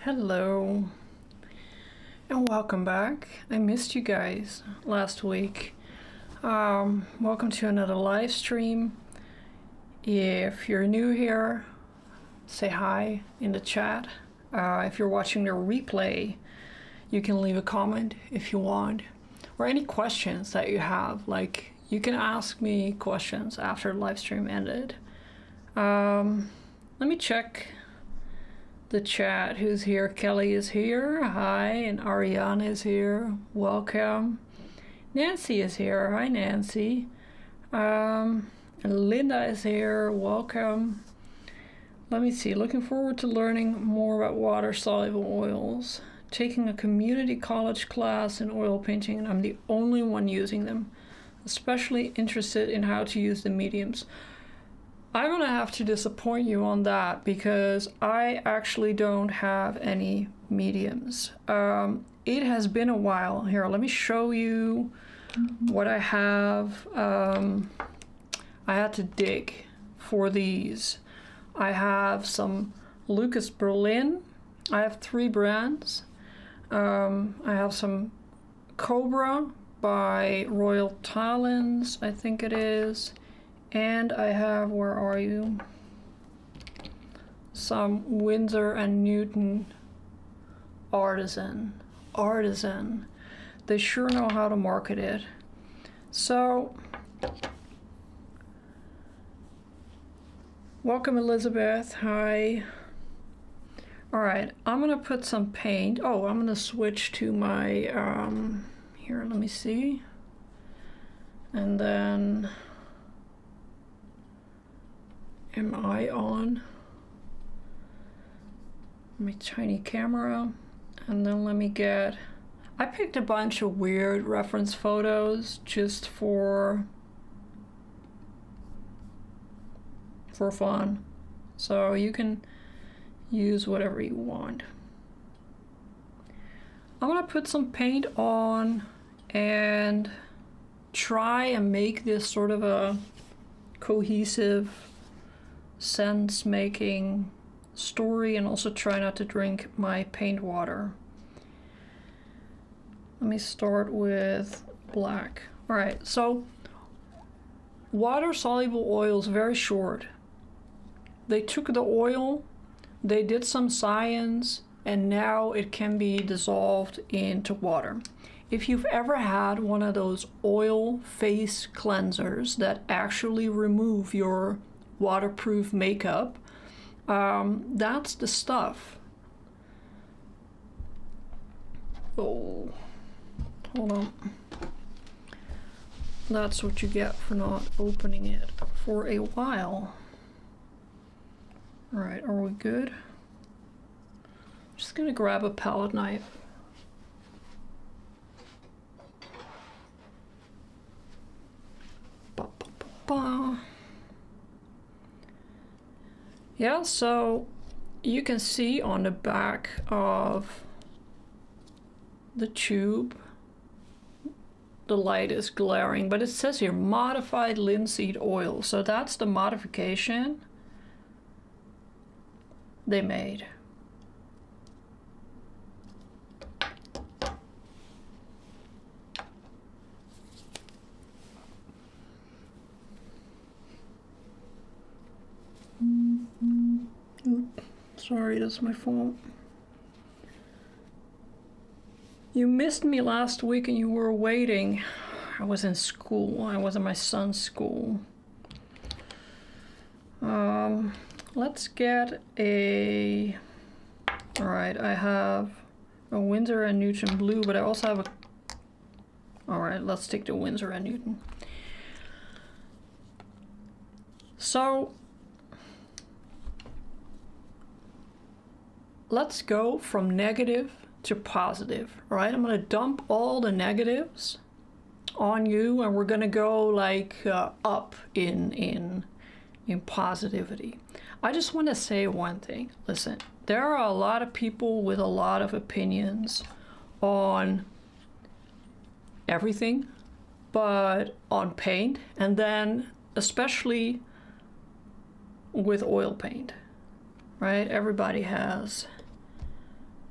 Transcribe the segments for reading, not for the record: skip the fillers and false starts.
Hello and welcome back. I missed you guys last week. Welcome to another live stream. If you're new here, say hi in the chat. If you're watching the replay, you can leave a comment if you want, or any questions that you have. Like, you can ask me questions after the live stream ended. Let me check the chat. Who's here? Kelly is here. Hi. And Ariana is here. Welcome. Nancy is here. Hi, Nancy. And Linda is here. Welcome. Let me see. Looking forward to learning more about water-soluble oils. Taking a community college class in oil painting, and I'm the only one using them. Especially interested in how to use the mediums. I'm gonna have to disappoint you on that because I actually don't have any mediums. It has been a while. Here, let me show you what I have. I had to dig for these. I have some Lucas Berlin. I have 3 brands. I have some Cobra by Royal Talons, I think it is. And I have, where are you? Some Winsor & Newton Artisan. They sure know how to market it. So, welcome Elizabeth, hi. All right, I'm gonna put some paint. Oh, I'm gonna switch to my, here, let me see. And then, am I on my tiny camera? And then let me get, I picked a bunch of weird reference photos just for fun. So you can use whatever you want. I'm gonna put some paint on and try and make this sort of a cohesive sense-making story, and also try not to drink my paint water. Let me start with black. All right, so water-soluble oil is very short. They took the oil, they did some science, and now it can be dissolved into water. If you've ever had one of those oil face cleansers that actually remove your waterproof makeup, that's the stuff. Oh, hold on. That's what you get for not opening it for a while. All right, are we good? Just gonna grab a palette knife. Yeah, so you can see on the back of the tube, the light is glaring, but it says here modified linseed oil. So that's the modification they made. Sorry, that's my fault. You missed me last week and you were waiting. I was in school. I was in my son's school. Let's get a... All right, I have a Winsor & Newton blue, but I also have a... All right, let's take the Winsor & Newton. So, let's go from negative to positive, all right? I'm gonna dump all the negatives on you, and we're gonna go like up in positivity. I just want to say one thing. Listen, there are a lot of people with a lot of opinions on everything, but on paint, and then especially with oil paint, right? Everybody has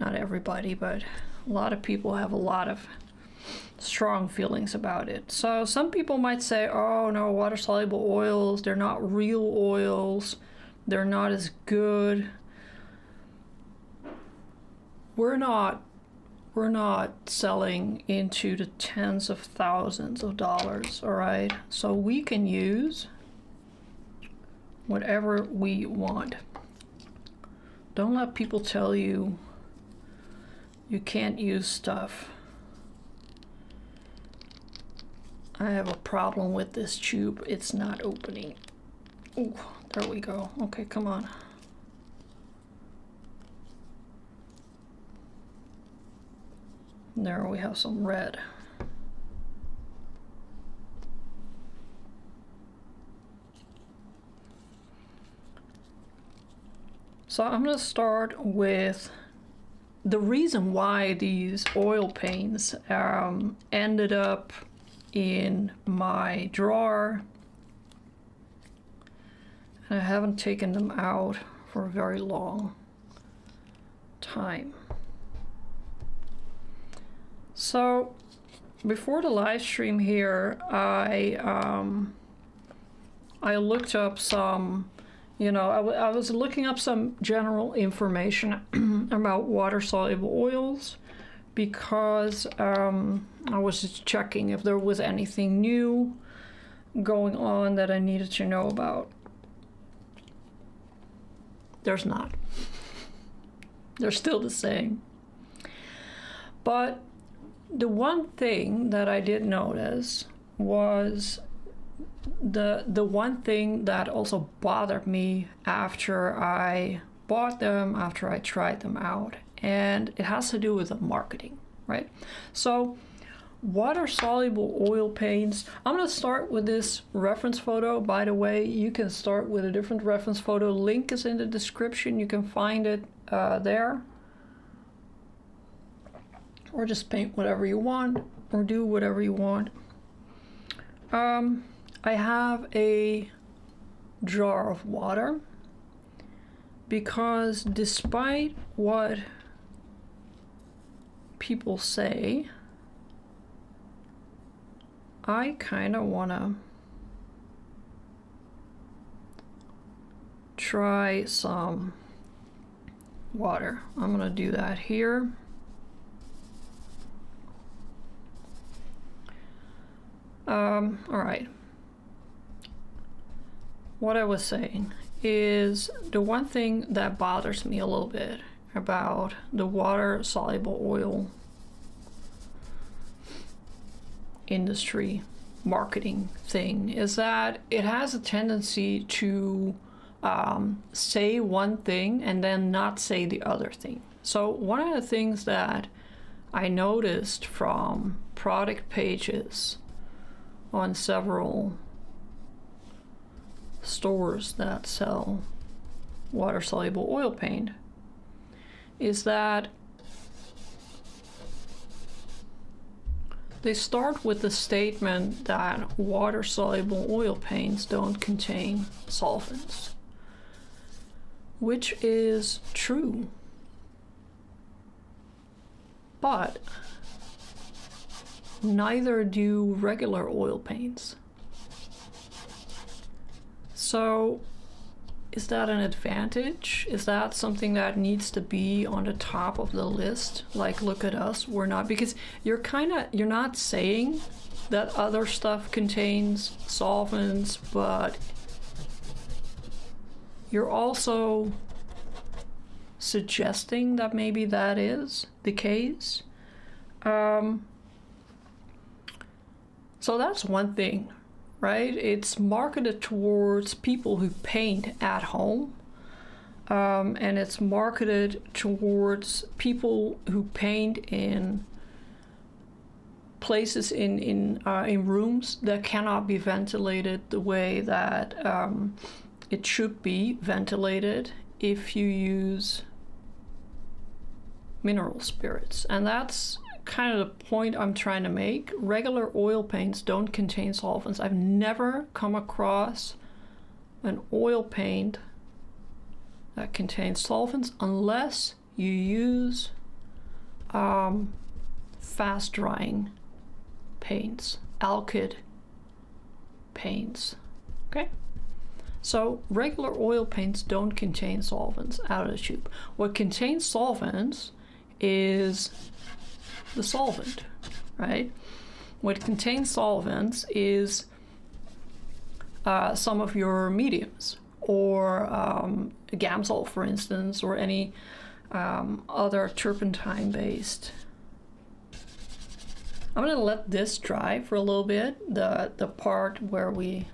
not everybody, but a lot of people have a lot of strong feelings about it. So some people might say, oh no, water-soluble oils, they're not real oils, they're not as good. We're not selling into the tens of thousands of dollars, all right? So we can use whatever we want. Don't let people tell you you can't use stuff. I have a problem with this tube. It's not opening. Oh, there we go. Okay, come on. There we have some red. So I'm going to start with the reason why these oil paints ended up in my drawer. And I haven't taken them out for a very long time. So before the live stream here, I looked up some, I was looking up some general information about water-soluble oils because I was just checking if there was anything new going on that I needed to know about. There's not. They're still the same. But the one thing that I did notice was the one thing that also bothered me after I bought them, after I tried them out, and it has to do with the marketing, right? So water-soluble oil paints, I'm going to start with this reference photo. By the way, you can start with a different reference photo. Link is in the description. You can find it there. Or just paint whatever you want, or do whatever you want. I have a jar of water because despite what people say, I kind of want to try some water. I'm going to do that here. All right. What I was saying is the one thing that bothers me a little bit about the water-soluble oil industry marketing thing is that it has a tendency to say one thing and then not say the other thing. So one of the things that I noticed from product pages on several stores that sell water-soluble oil paint is that they start with the statement that water-soluble oil paints don't contain solvents, which is true. But neither do regular oil paints. So is that an advantage? Is that something that needs to be on the top of the list? Like, look at us, we're not, because you're not saying that other stuff contains solvents, but you're also suggesting that maybe that is the case. So that's one thing, right? It's marketed towards people who paint at home, and it's marketed towards people who paint in places in rooms that cannot be ventilated the way that it should be ventilated if you use mineral spirits. And that's kind of the point I'm trying to make. Regular oil paints don't contain solvents. I've never come across an oil paint that contains solvents unless you use fast drying paints, alkyd paints. Okay, so regular oil paints don't contain solvents out of the tube. What contains solvents is the solvent, right? What contains solvents is some of your mediums, or Gamsol, for instance, or any other turpentine based. I'm gonna let this dry for a little bit, the part where I'm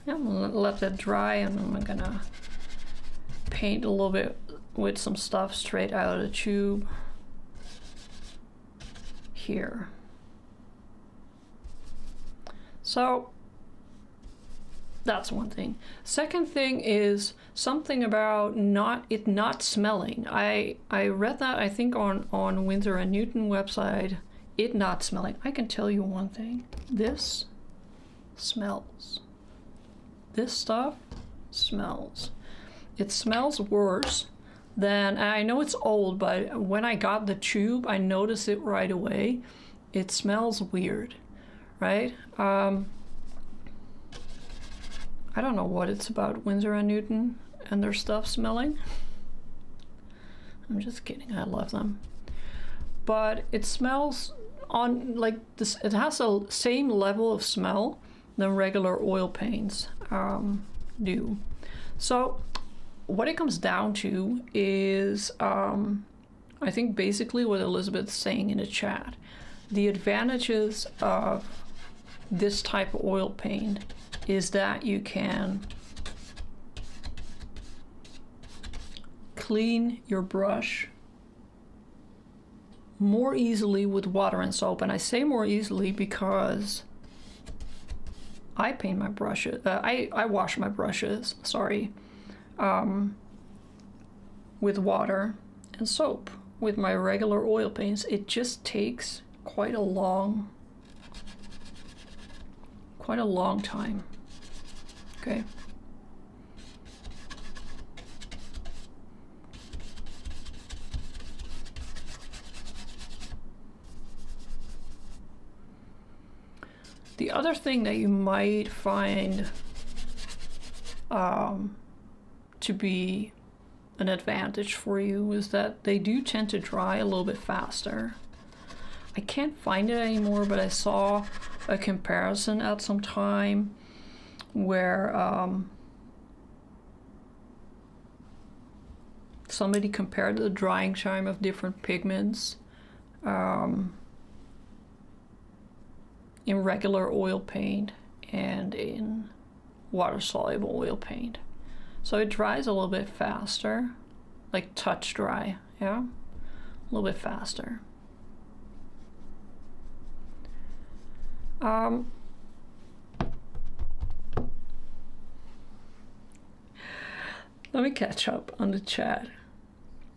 gonna let that dry, and I'm gonna paint a little bit with some stuff straight out of the tube here. So that's one thing. Second thing is something about it not smelling. I read that, I think, on Winsor & Newton website, it not smelling. I can tell you one thing. This smells. This stuff smells. It smells worse than, and I know it's old, but when I got the tube, I noticed it right away. It smells weird, right? I don't know what it's about Winsor & Newton and their stuff smelling. I'm just kidding, I love them. But it smells on like this, it has the same level of smell than regular oil paints do. So what it comes down to is, I think basically what Elizabeth's saying in the chat. The advantages of this type of oil paint is that you can clean your brush more easily with water and soap. And I say more easily because I paint my brushes, I wash my brushes, sorry, with water and soap. With my regular oil paints, it just takes quite a long time. Okay. The other thing that you might find to be an advantage for you is that they do tend to dry a little bit faster. I can't find it anymore, but I saw a comparison at some time where somebody compared the drying time of different pigments in regular oil paint and in water-soluble oil paint. So it dries a little bit faster, like touch dry, yeah? A little bit faster. Let me catch up on the chat.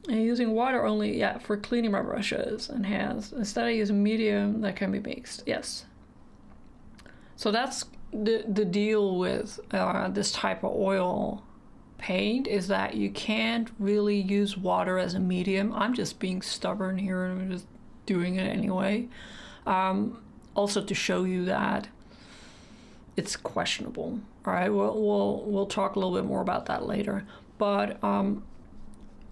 I'm using water only, yeah, for cleaning my brushes and hands. Instead I use a medium that can be mixed, yes. So that's the deal with this type of oil paint, is that you can't really use water as a medium. I'm just being stubborn here and I'm just doing it anyway. Also to show you that it's questionable. All right, we'll talk a little bit more about that later. But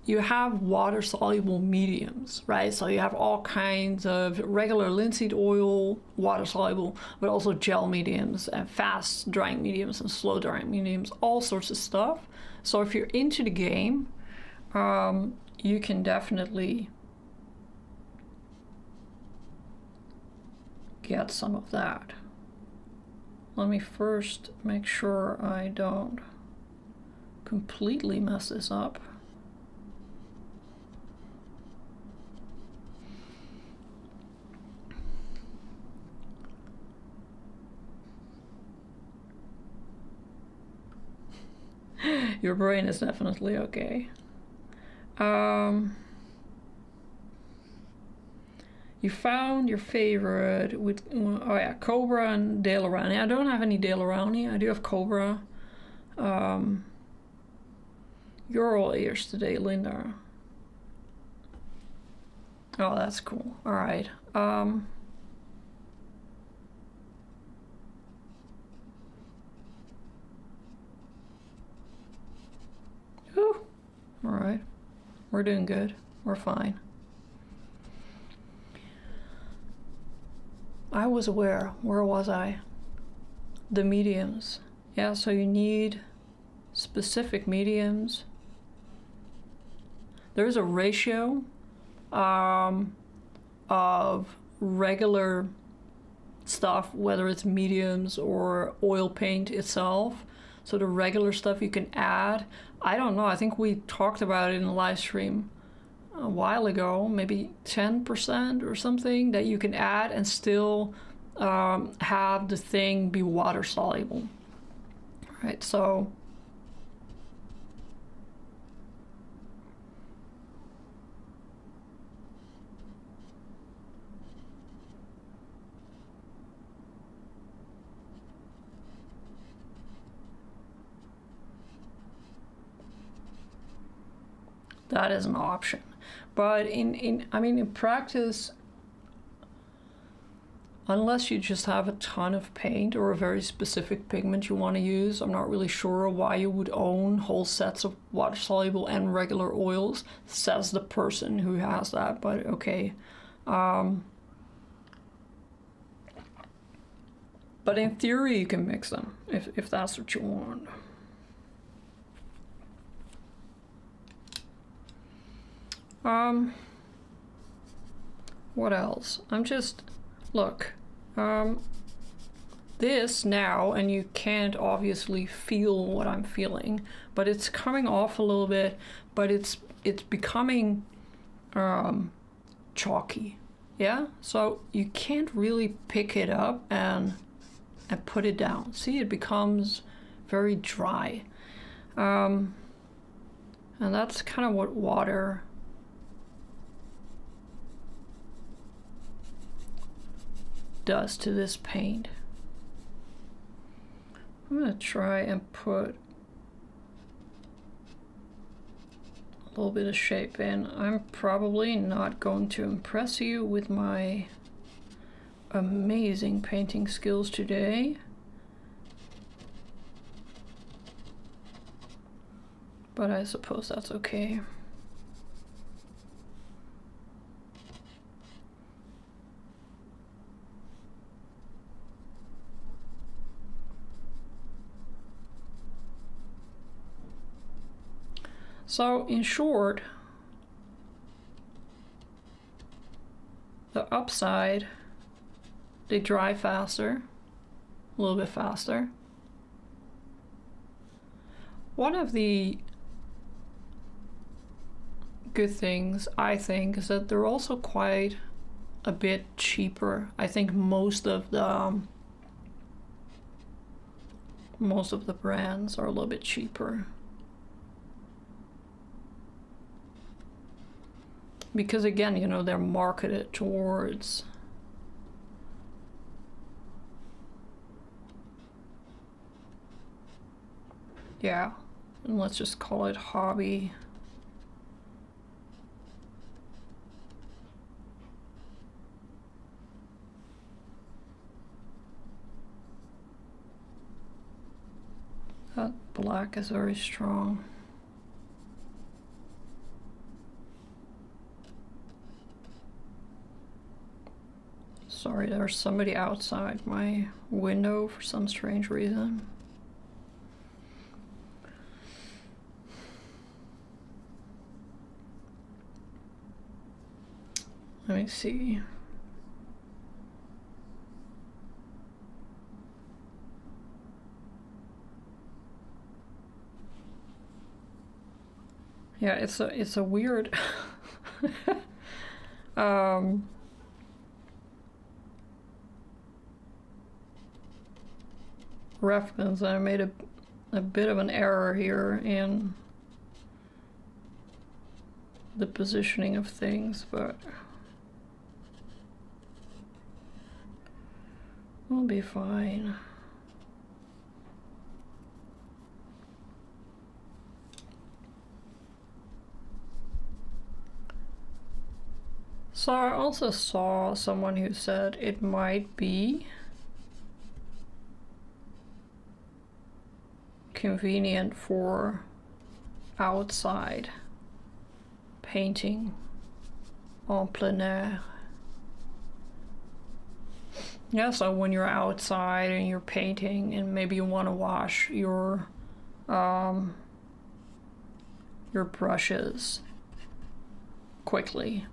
you have water-soluble mediums, right? So you have all kinds of regular linseed oil, water-soluble, but also gel mediums and fast-drying mediums and slow-drying mediums, all sorts of stuff. So if you're into the game, you can definitely get some of that. Let me first make sure I don't completely mess this up. Your brain is definitely okay. You found your favorite with, oh yeah, Cobra and De La Rowney. I don't have any De La Rowney. I do have Cobra. You're all ears today, Linda. Oh, that's cool. All right. Whew. All right. We're doing good. We're fine. I was aware. Where was I? The mediums. Yeah, so you need specific mediums. There's a ratio of regular stuff, whether it's mediums or oil paint itself. So the regular stuff you can add. I don't know. I think we talked about it in the live stream a while ago, maybe 10% or something that you can add and still have the thing be water soluble. Right, so that is an option. But in practice, unless you just have a ton of paint or a very specific pigment you want to use, I'm not really sure why you would own whole sets of water-soluble and regular oils, says the person who has that, but okay. But in theory, you can mix them if that's what you want. What else? Look, this now, and you can't obviously feel what I'm feeling, but it's coming off a little bit, but it's becoming chalky, yeah? So you can't really pick it up and put it down. See, it becomes very dry. And that's kind of what water does to this paint. I'm gonna try and put a little bit of shape in. I'm probably not going to impress you with my amazing painting skills today, but I suppose that's okay. So in short, the upside, they dry faster, a little bit faster. One of the good things, I think, is that they're also quite a bit cheaper. I think most of the brands are a little bit cheaper. Because again, you know, they're marketed towards and let's just call it hobby. That black is very strong. Sorry, there's somebody outside my window for some strange reason. Let me see. Yeah, it's a weird reference. I made a bit of an error here in the positioning of things, but we'll be fine. So I also saw someone who said it might be convenient for outside painting en plein air. Yeah, so when you're outside and you're painting and maybe you want to wash your brushes quickly.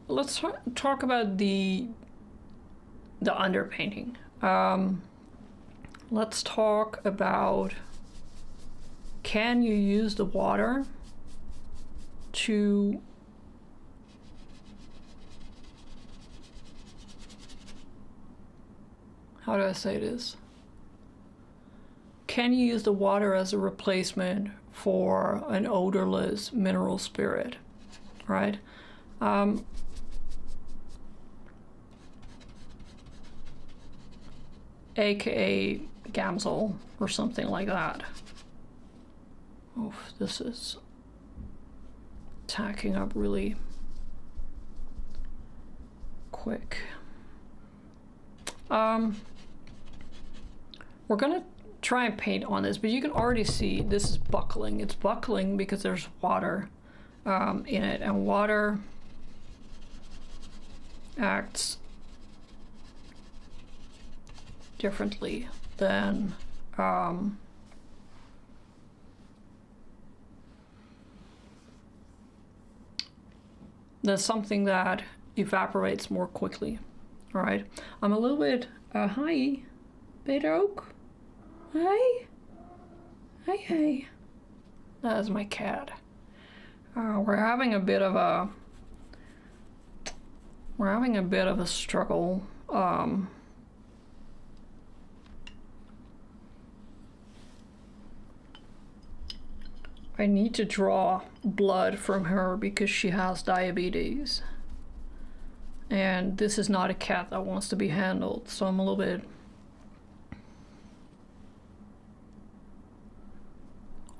Let's talk about the underpainting. Let's talk about, can you use the water to how do I say this? Can you use the water as a replacement for an odorless mineral spirit, right? AKA Gamsel or something like that. Oof, this is tacking up really quick. We're gonna try and paint on this, but you can already see this is buckling. It's buckling because there's water in it, and water acts differently than something that evaporates more quickly. All right, I'm a little bit hi Beta Oak. Hi. Hey. That is my cat. We're having a bit of a struggle. I need to draw blood from her because she has diabetes. And this is not a cat that wants to be handled, so I'm a little bit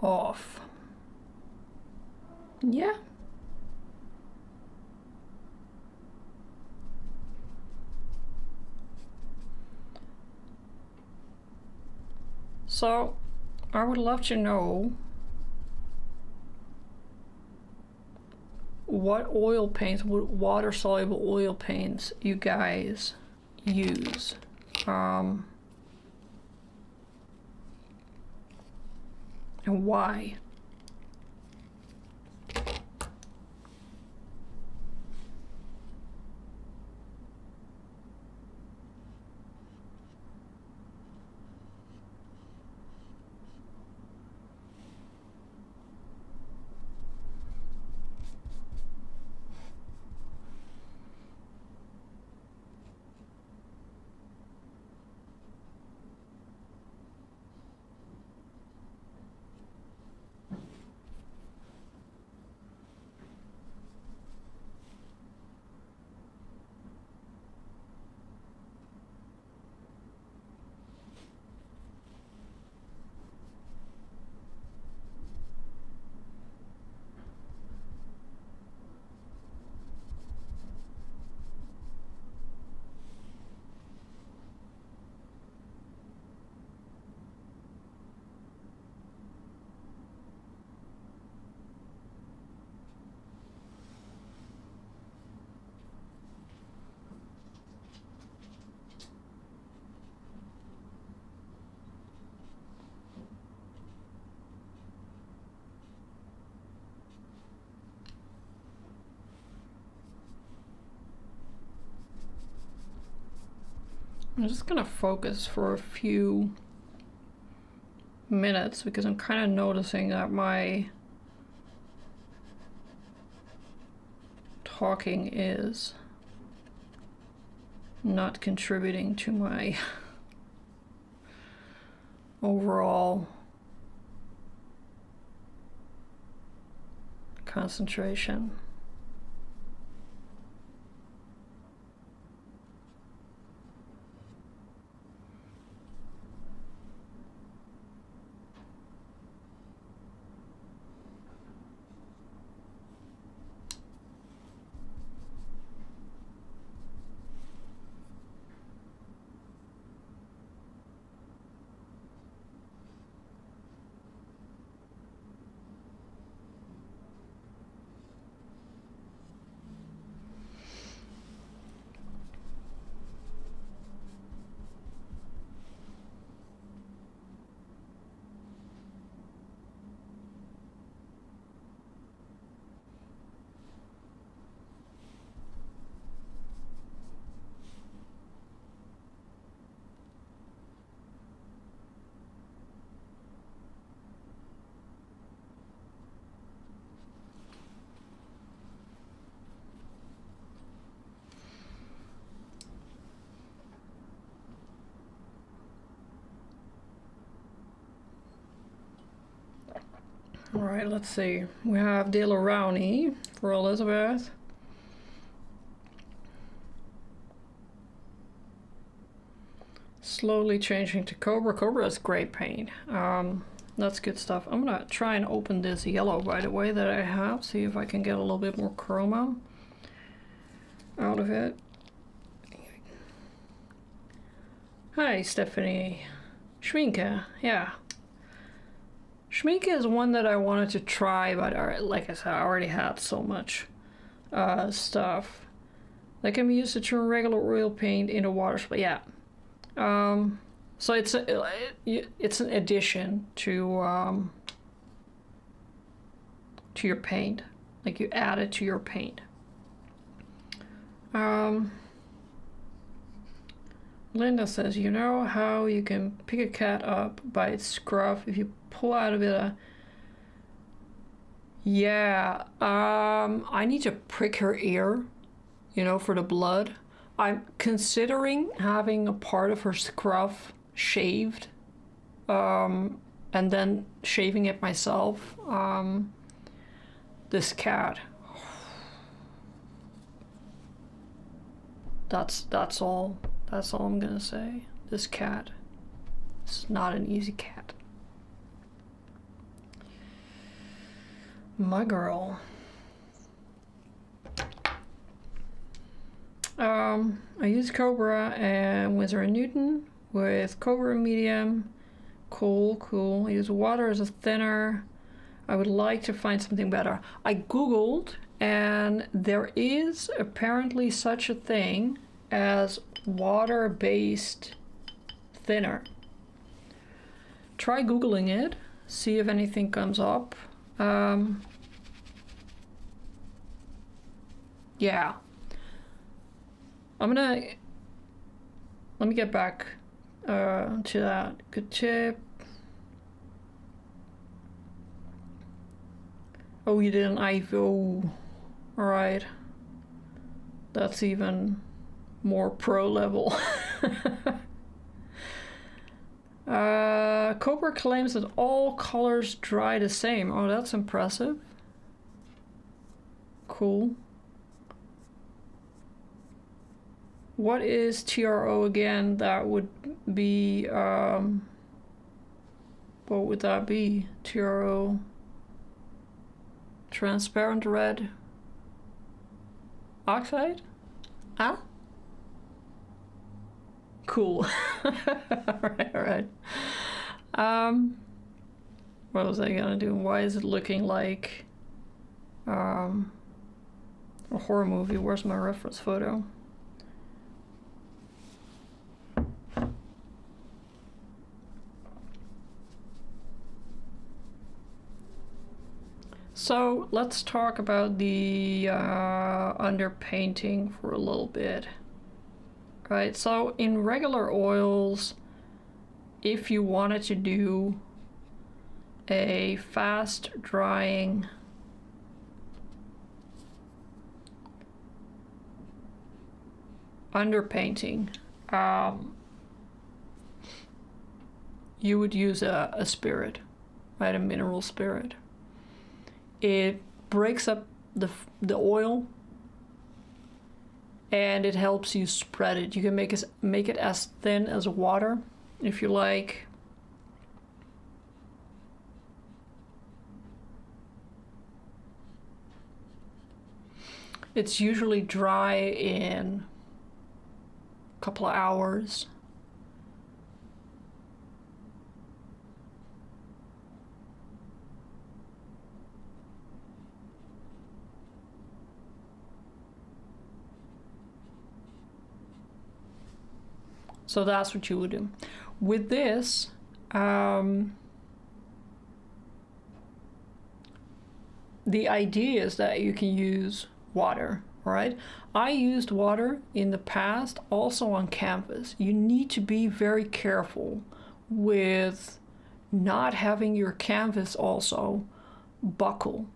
off. Yeah. So, I would love to know what oil paints, what water-soluble oil paints you guys use. And why. I'm just gonna focus for a few minutes because I'm kind of noticing that my talking is not contributing to my overall concentration. All right, let's see. We have De La Rowney for Elizabeth. Slowly changing to Cobra. Cobra is great paint. That's good stuff. I'm gonna try and open this yellow, by the way, that I have. See if I can get a little bit more chroma out of it. Hi, Stephanie. Schminke, yeah. Schminke is one that I wanted to try, but like I said, I already had so much stuff. That can be used to turn regular oil paint into water, but yeah. So it's an addition to your paint. Like you add it to your paint. Linda says, you know how you can pick a cat up by its scruff if you pull out of it yeah, I need to prick her ear, you know, for the blood. I'm considering having a part of her scruff shaved, and then shaving it myself. This cat. That's all. That's all I'm gonna say. This cat. It's not an easy cat. My girl. I use Cobra and Winsor & Newton with Cobra medium. Cool. I use water as a thinner. I would like to find something better. I googled and there is apparently such a thing as water-based thinner. Try googling it, see if anything comes up. Yeah. Let me get back to that. Good tip. Oh, you did an IV. Oh, all right. That's even more pro level. Cobra claims that all colors dry the same. Oh, that's impressive. Cool. What is TRO again? That would be, what would that be? TRO. Transparent red. Oxide? Ah? Cool. Alright. What was I gonna do? Why is it looking like a horror movie? Where's my reference photo? So let's talk about the underpainting for a little bit. Right, so in regular oils, if you wanted to do a fast drying underpainting, you would use a spirit, right, a mineral spirit. It breaks up the oil and it helps you spread it. You can make it as thin as water if you like. It's usually dry in a couple of hours. So that's what you would do. With this, the idea is that you can use water, right? I used water in the past also on canvas. You need to be very careful with not having your canvas also buckle.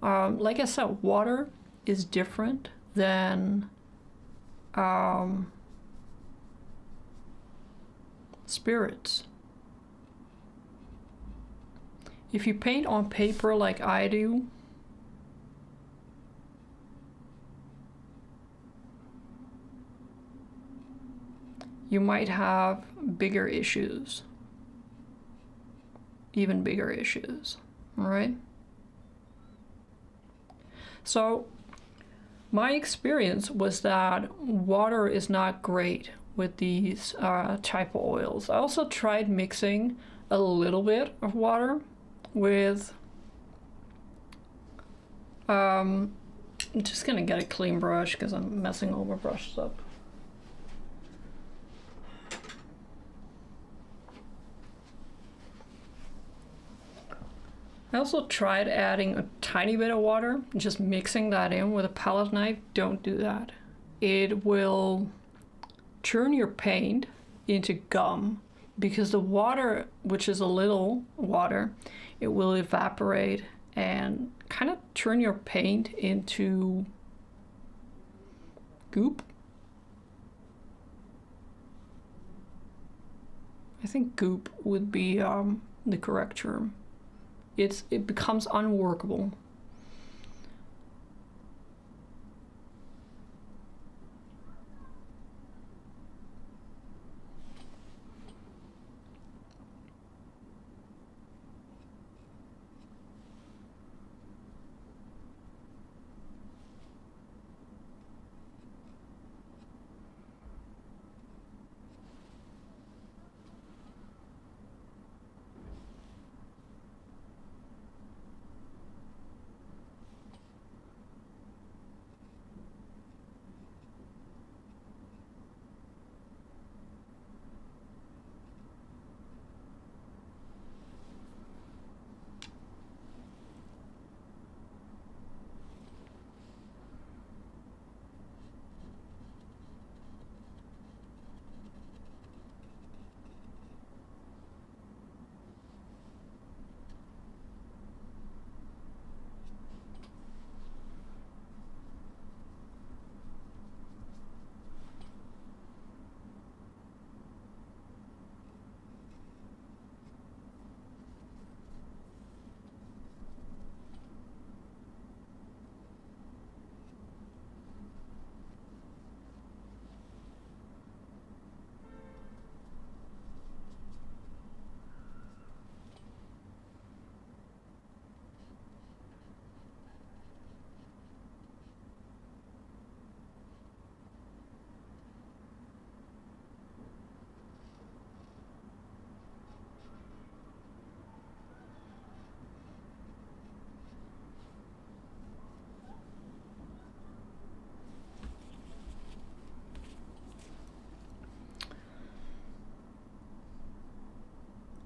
Like I said, water is different than spirits. If you paint on paper like I do, you might have bigger issues. Even bigger issues, all right? So my experience was that water is not great with these type of oils. I also tried mixing a little bit of water with, I'm just gonna get a clean brush because I'm messing all my brushes up. I also tried adding a tiny bit of water, just mixing that in with a palette knife. Don't do that. It will turn your paint into gum because the water, which is a little water, it will evaporate and kind of turn your paint into goop. I think goop would be the correct term. It becomes unworkable.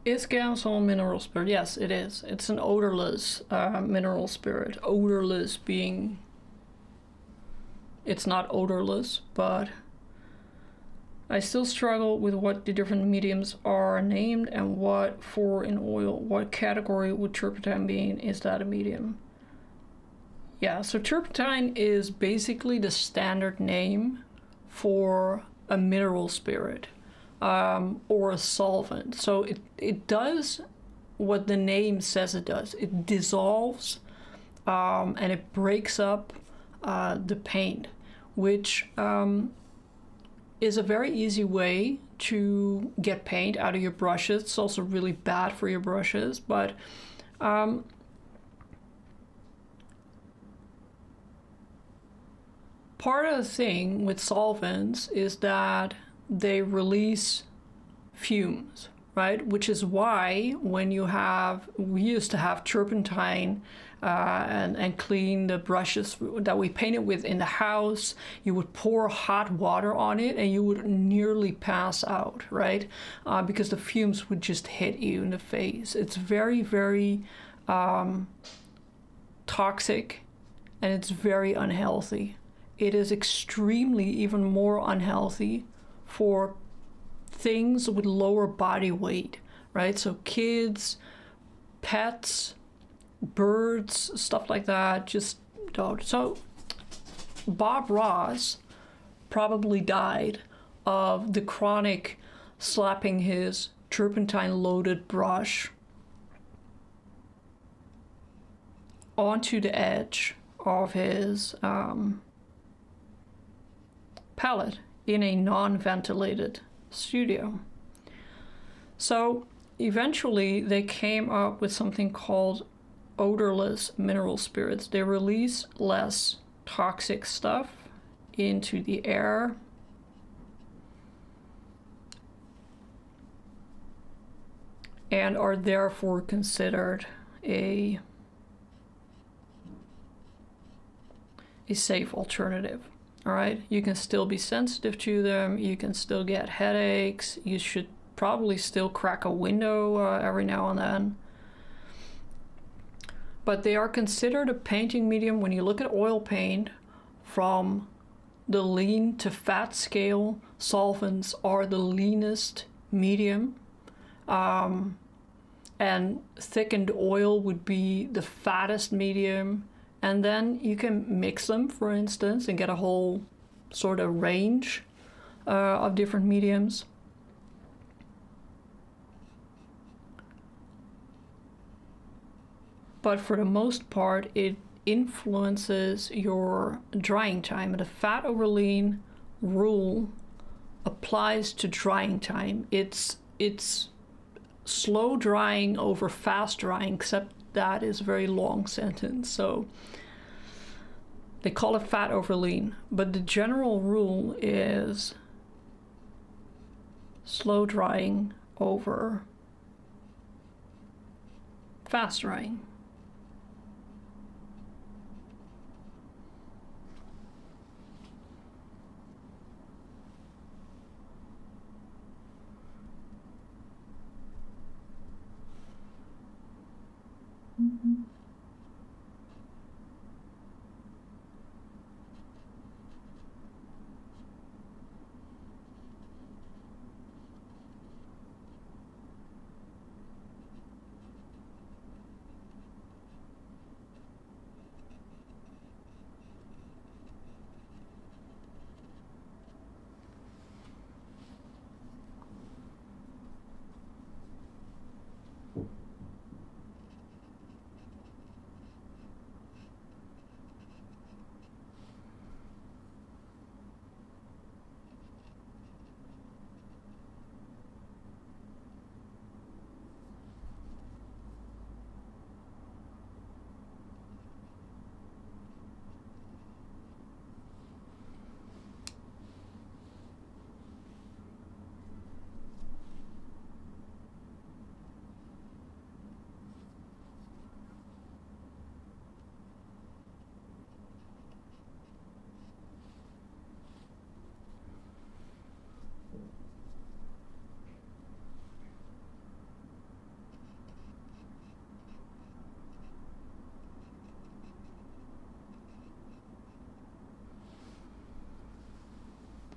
Is Gamsol mineral spirit? Yes, it is. It's an odorless mineral spirit. Odorless being, it's not odorless, but I still struggle with what the different mediums are named and what for in oil. What category would turpentine be in? Is that a medium? Yeah, so turpentine is basically the standard name for a mineral spirit. Or a solvent. So it does what the name says it does. It dissolves and it breaks up the paint, which is a very easy way to get paint out of your brushes. It's also really bad for your brushes, but part of the thing with solvents is that they release fumes, right? Which is why when you have, we used to have turpentine and clean the brushes that we painted with in the house, you would pour hot water on it and you would nearly pass out, right? Because the fumes would just hit you in the face. It's very, very toxic and it's very unhealthy. It is extremely even more unhealthy for things with lower body weight, right? So kids, pets, birds, stuff like that, just don't. So Bob Ross probably died of the chronic slapping his turpentine loaded brush onto the edge of his palette in a non-ventilated studio. So eventually they came up with something called odorless mineral spirits. They release less toxic stuff into the air. And are therefore considered a safe alternative. All right, you can still be sensitive to them, you can still get headaches, you should probably still crack a window every now and then. But they are considered a painting medium. When you look at oil paint, from the lean to fat scale, solvents are the leanest medium. And thickened oil would be the fattest medium. And then you can mix them, for instance, and get a whole sort of range of different mediums. But for the most part, it influences your drying time. And the fat over lean rule applies to drying time. It's slow drying over fast drying, except that is a very long sentence. So they call it fat over lean, but the general rule is slow drying over fast drying.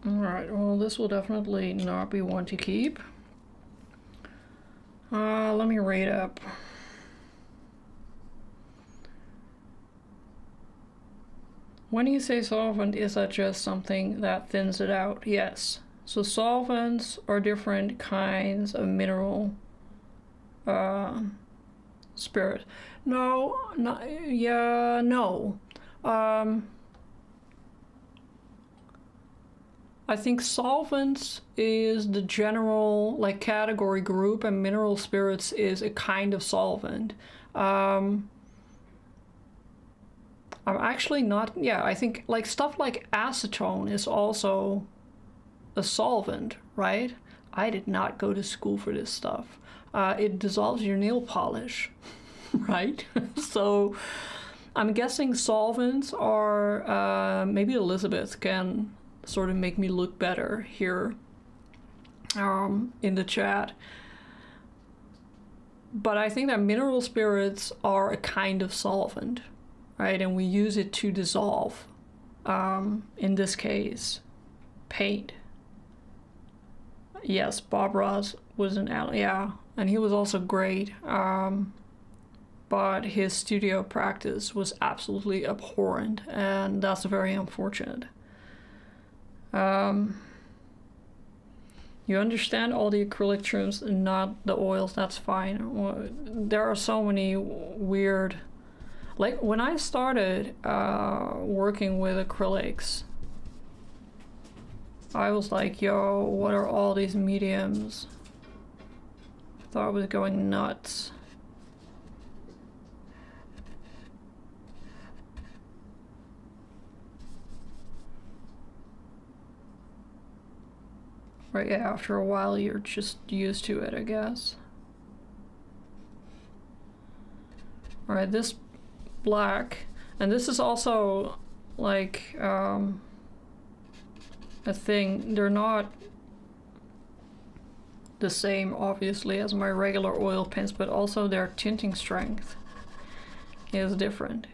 Alright, well, this will definitely not be one to keep. Let me read up. When you say solvent, is that just something that thins it out? Yes. So solvents are different kinds of mineral spirit. No. I think solvents is the general category group, and mineral spirits is a kind of solvent. I'm actually not, I think stuff like acetone is also a solvent, right? I did not go to school for this stuff. It dissolves your nail polish, right? So I'm guessing solvents are, maybe Elizabeth can sort of make me look better here in the chat. But I think that mineral spirits are a kind of solvent, right? And we use it to dissolve, in this case, paint. Yes, Bob Ross was an and he was also great. But his studio practice was absolutely abhorrent, and that's very unfortunate. You understand all the acrylic trims, not the oils, that's fine. There are so many weird... Like when I started working with acrylics, I was like, yo, what are all these mediums? I thought I was going nuts. Right, yeah, after a while you're just used to it, I guess. Alright, this black, and this is also like a thing. They're not the same, obviously, as my regular oil paints, but also their tinting strength is different.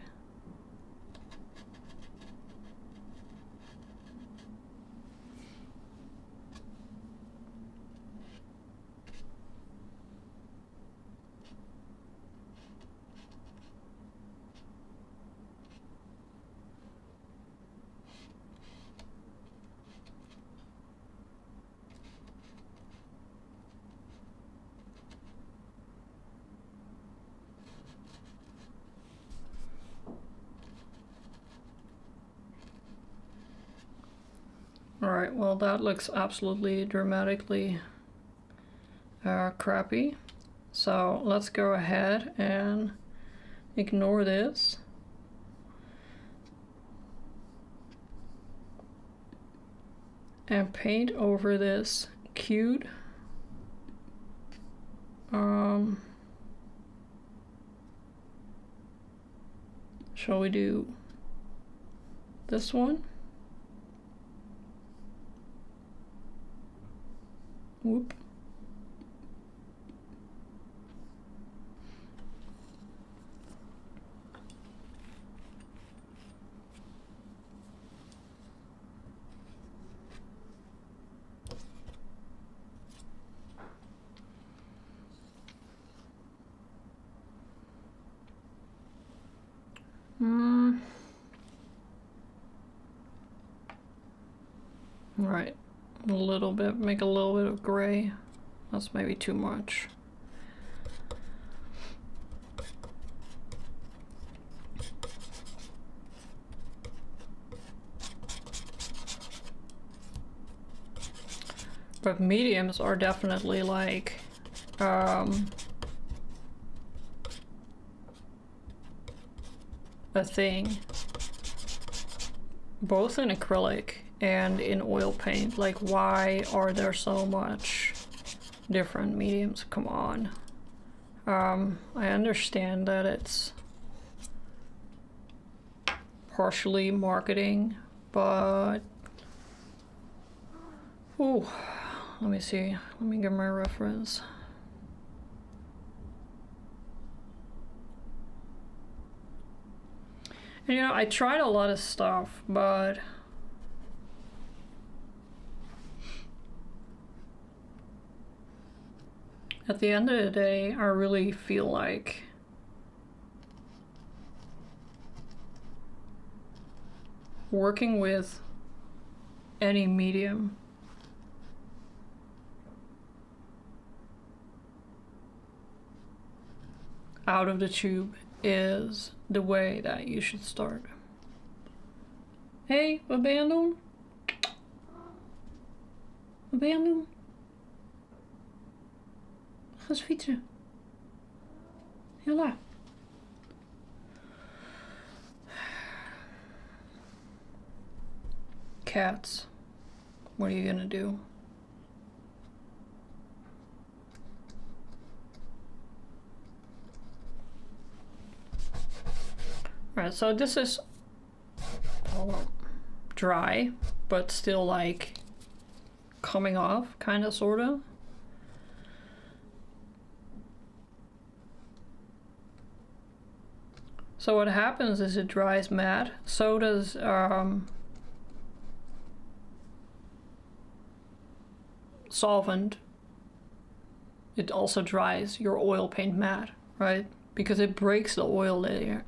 Alright, well that looks absolutely dramatically crappy. So let's go ahead and ignore this. And paint over this cute shall we do this one? Whoop. Right, a little bit, make a little bit of gray. That's maybe too much. But mediums are definitely like a thing, both in acrylic and in oil paint. Like, why are there so much different mediums? Come on. I understand that it's partially marketing, but ooh, let me see. Let me get my reference. And you know, I tried a lot of stuff, but at the end of the day, I really feel like working with any medium out of the tube is the way that you should start. Hey, wat ben je aan het doen? Wat ben je aan het doen? Ga eens fietsen. Jalla. Cats. What are you gonna do? Right, so this is dry, but still like coming off, kind of, sort of. So what happens is it dries matte. So does solvent. It also dries your oil paint matte, right? Because it breaks the oil layer.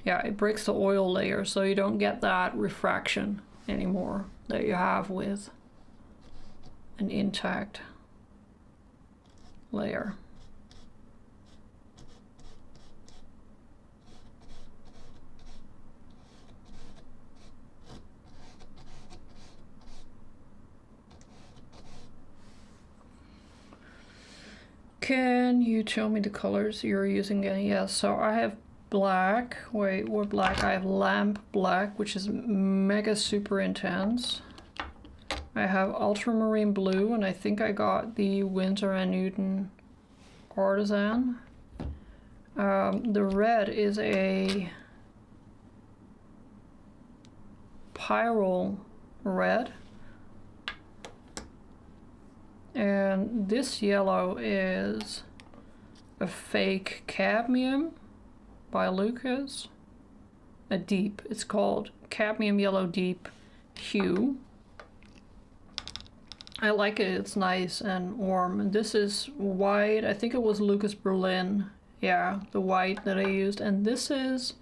Yeah, it breaks the oil layer, so you don't get that refraction anymore that you have with an intact layer. Can you tell me the colors you're using? Yes, so I have black. Wait, what black? I have lamp black, which is mega super intense. I have ultramarine blue, and I think I got the Winsor & Newton Artisan. The red is a Pyrrole red. And this yellow is a fake cadmium by Lucas. A deep. It's called cadmium yellow deep hue. I like it. It's nice and warm. And this is white. I think it was Lucas Berlin. Yeah, the white that I used. And this is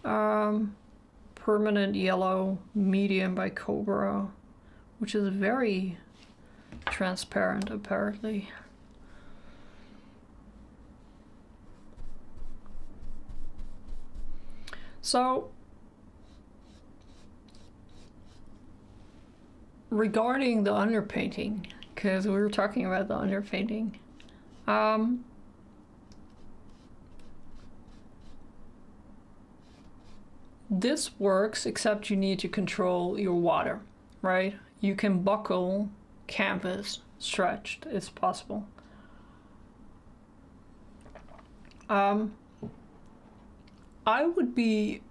permanent yellow medium by Cobra, which is very transparent apparently. So regarding the underpainting, because we were talking about the underpainting, this works, except you need to control your water, right? You can buckle canvas stretched, it's possible. I would be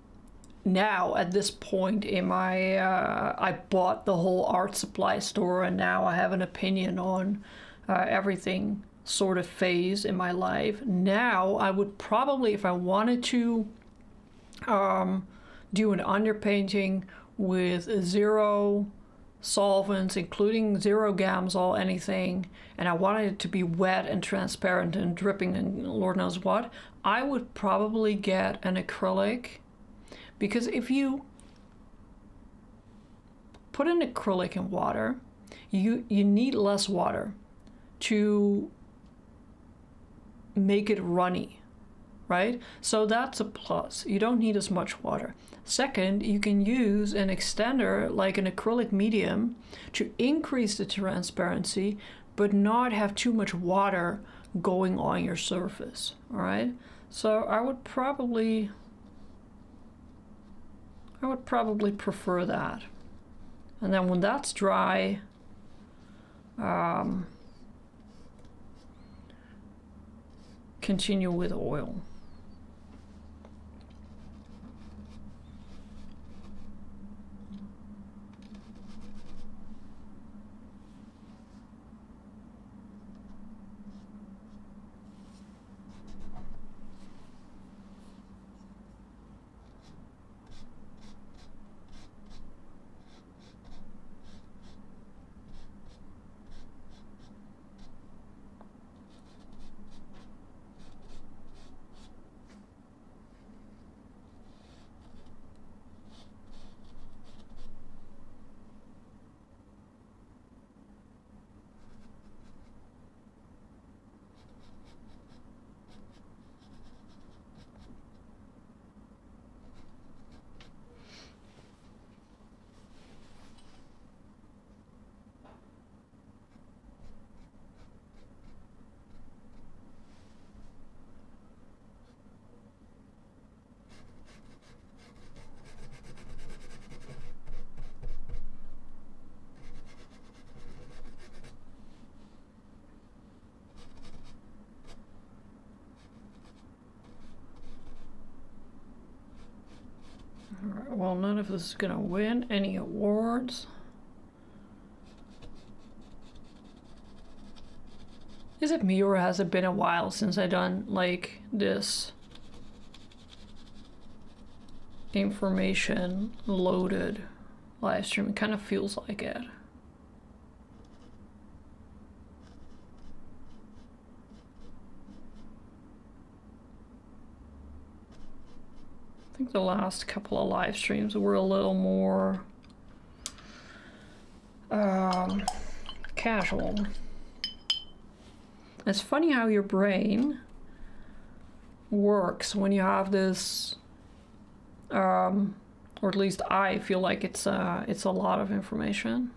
now at this point in my I bought the whole art supply store, and now I have an opinion on everything sort of phase in my life. Now I would probably, if I wanted to do an underpainting with 0 solvents, including 0 Gamsol, anything, and I wanted it to be wet and transparent and dripping and Lord knows what, I would probably get an acrylic. Because if you put an acrylic in water, you need less water to make it runny, right? So that's a plus. You don't need as much water. Second, you can use an extender like an acrylic medium to increase the transparency, but not have too much water going on your surface, all right? So I would probably prefer that. And then when that's dry, continue with oil. Alright, well, none of this is gonna win any awards. Is it me, or has it been a while since I done like this information loaded live stream? It kind of feels like it. I think the last couple of live kind casual. It's funny how your brain works when you have this, or at least I feel like it's a lot of information.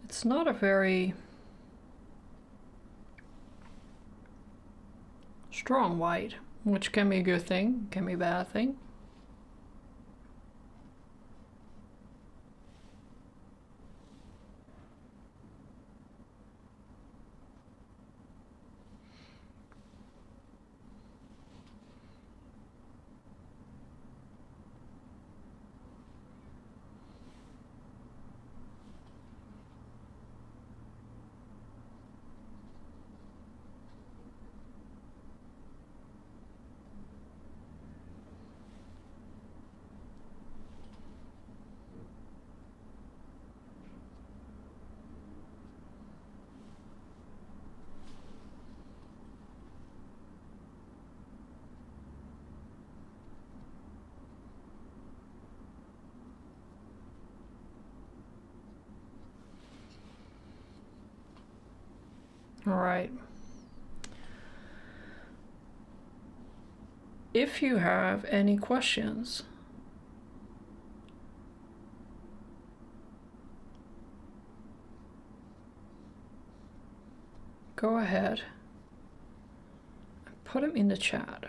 It's not a very strong white, which can be a good thing, can be a bad thing. All right. If you have any questions, go ahead and put them in the chat.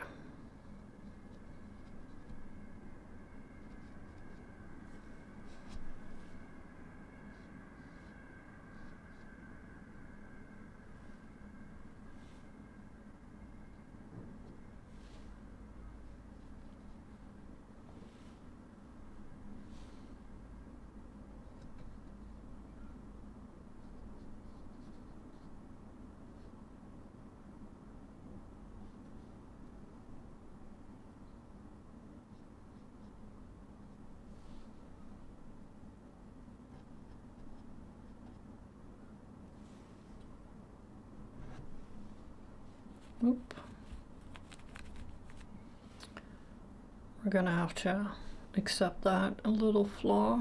Oop. We're gonna have to accept that a little flaw.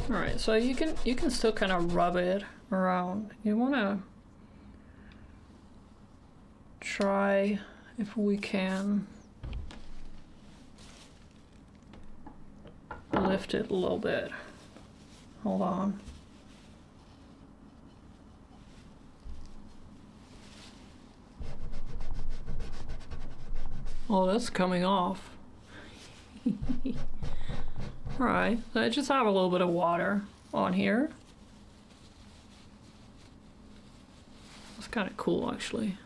All right, so you can still kind of rub it around. You want to try, if we can, lift it a little bit. Hold on. Oh, that's coming off. Alright, so I just have a little bit of water on here. It's kind of cool, actually.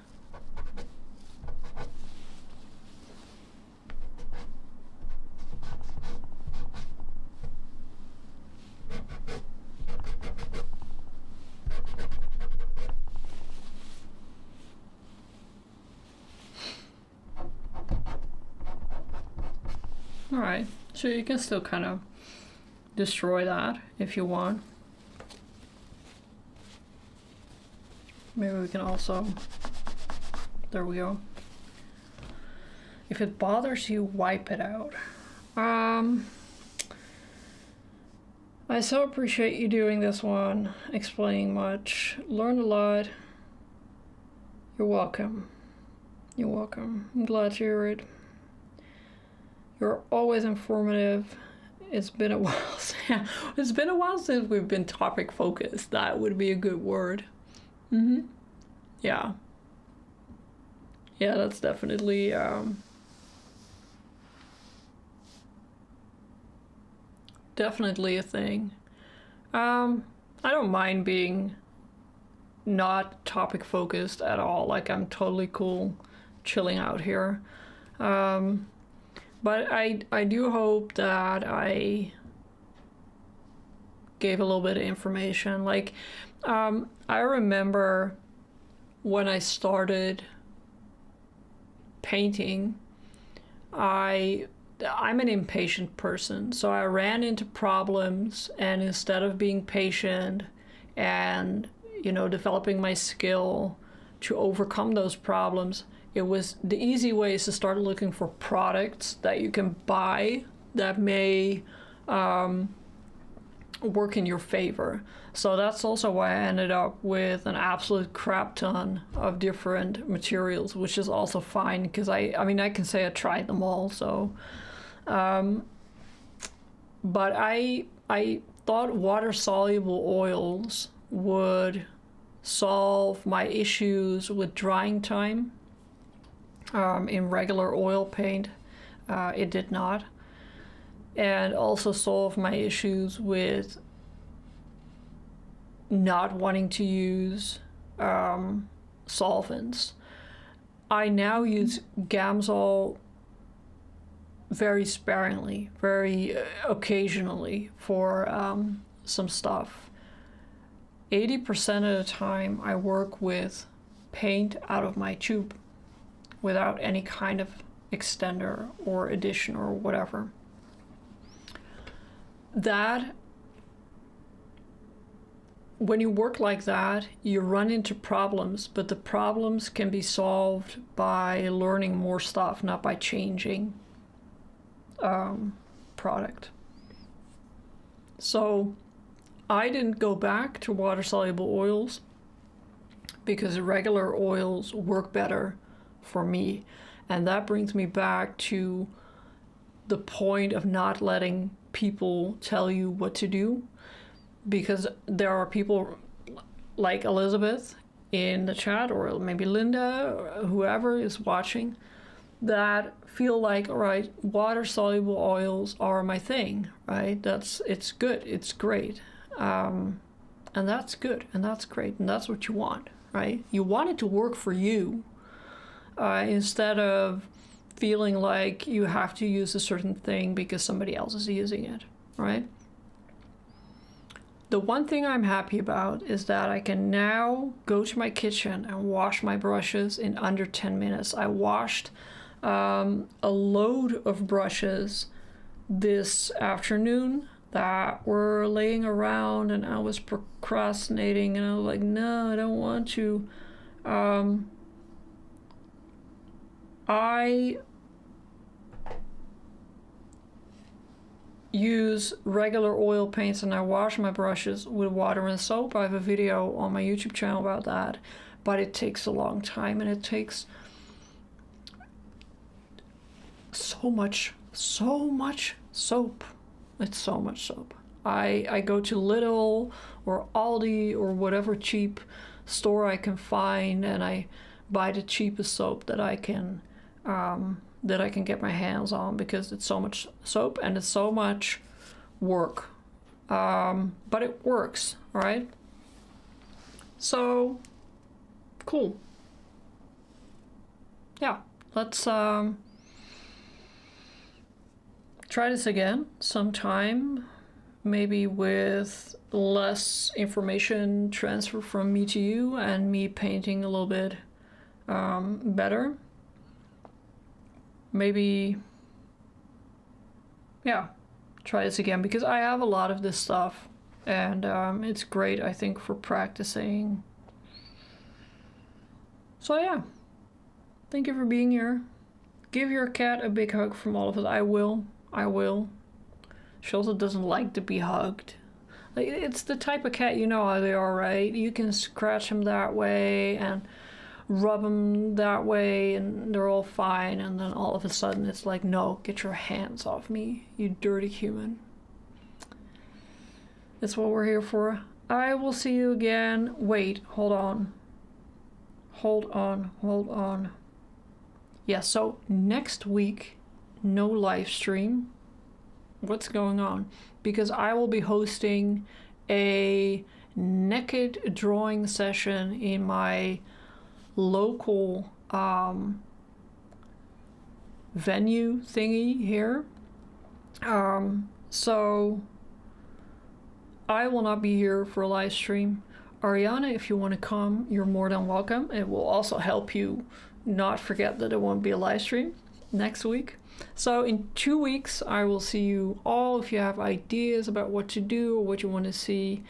Alright, so you can still kind of destroy that if you want. Maybe we can also, there we go. If it bothers you, wipe it out. I so appreciate you doing this one, explaining much, learned a lot. You're welcome. You're welcome. I'm glad to hear it. You're always informative. It's been a while. It's been a while since we've been topic focused. That would be a good word. Yeah. Yeah, that's definitely definitely a thing. I don't mind being not topic focused at all. Like, I'm totally cool chilling out here. But I do hope that I gave a little bit of information. Like, I remember when I started painting, I'm an impatient person, so I ran into problems, and instead of being patient and, you know, developing my skill to overcome those problems, it was the easy way is to start looking for products that you can buy that may work in your favor. So that's also why I ended up with an absolute crap ton of different materials, which is also fine because I mean, I can say I tried them all. So, but I thought water-soluble oils would solve my issues with drying time in regular oil paint. It did not. And also solve my issues with not wanting to use solvents. I now use Gamsol very sparingly, very occasionally for some stuff. 80% of the time I work with paint out of my tube without any kind of extender or addition or whatever. That, when you work like that, you run into problems, but the problems can be solved by learning more stuff, not by changing product. So I didn't go back to water-soluble oils because regular oils work better for me. And that brings me back to the point of not letting people tell you what to do, because there are people like Elizabeth in the chat, or maybe Linda, or whoever is watching, that feel like, all right, water-soluble oils are my thing, right? It's good, it's great, and that's good, and that's great, and that's what you want, right? You want it to work for you, instead of feeling like you have to use a certain thing because somebody else is using it, right? The one thing I'm happy about is that I can now go to my kitchen and wash my brushes in under 10 minutes. I washed a load of brushes this afternoon that were laying around, and I was procrastinating, and I was like, no, I don't want to. I use regular oil paints and I wash my brushes with water and soap. I have a video on my YouTube channel about that, but it takes a long time, and it takes so much soap. It's so much soap. I go to Lidl or Aldi or whatever cheap store I can find, and I buy the cheapest soap that I can get my hands on, because it's so much soap and it's so much work, but it works, right? So cool. Yeah, let's try this again sometime, maybe with less information transfer from me to you and me painting a little bit better. Maybe, yeah, try this again, because I have a lot of this stuff, and it's great, I think, for practicing. So yeah, thank you for being here. Give your cat a big hug from all of us. I will. She also doesn't like to be hugged. Like, it's the type of cat, you know how they are, right? You can scratch them that way and rub them that way, and they're all fine, and then all of a sudden it's like, no, get your hands off me, you dirty human. That's what we're here for. I will see you again. Wait, hold on. Yeah, so next week, no live stream. What's going on? Because I will be hosting a naked drawing session in my local venue thingy here. So I will not be here for a live stream. Ariana, if you want to come, you're more than welcome. It will also help you not forget that there won't be a live stream next week. So in 2 weeks, I will see you all. If you have ideas about what to do or what you want to see,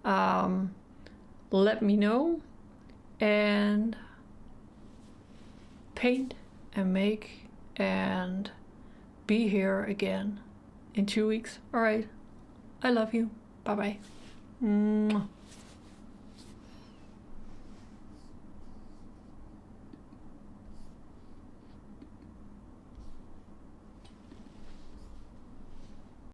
let me know. And paint and make and be here again in 2 weeks. All right. I love you. Bye-bye.